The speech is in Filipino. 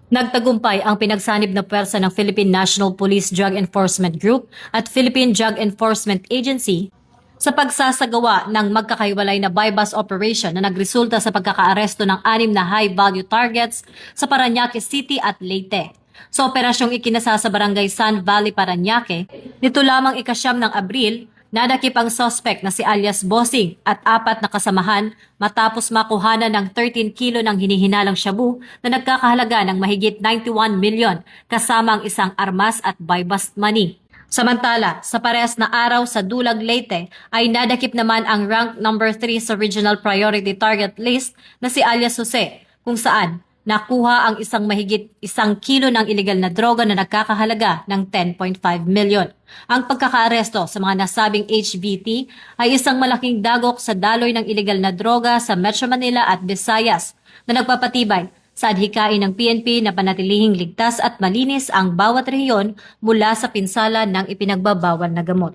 Nagtagumpay ang pinagsanib na pwersa ng Philippine National Police Drug Enforcement Group at Philippine Drug Enforcement Agency sa pagsasagawa ng magkakaiwalay na buy-bust operation na nagresulta sa pagkakaaresto ng 6 na high-value targets sa Parañaque City at Leyte. Sa operasyong ikinasa sa Barangay San Valley, Parañaque, nito lamang ika-9 ng Abril, nadakip ang suspect na si alias Bossing at 4 na kasamahan matapos makuhanan ng 13 kilo ng hinihinalang shabu na nagkakahalaga ng mahigit 91 milyon kasama ang isang armas at buy-bust money. Samantala, sa parehas na araw sa Dulag, Leyte ay nadakip naman ang rank number 3 sa Regional Priority Target List na si alias Jose, kung saan nakuha ang isang mahigit 1 kilo ng iligal na droga na nagkakahalaga ng 10.5 milyon. Ang pagkakaaresto sa mga nasabing HVT ay isang malaking dagok sa daloy ng iligal na droga sa Metro Manila at Visayas na nagpapatibay sa adhikain ng PNP na panatilihing ligtas at malinis ang bawat rehiyon mula sa pinsala ng ipinagbabawal na gamot.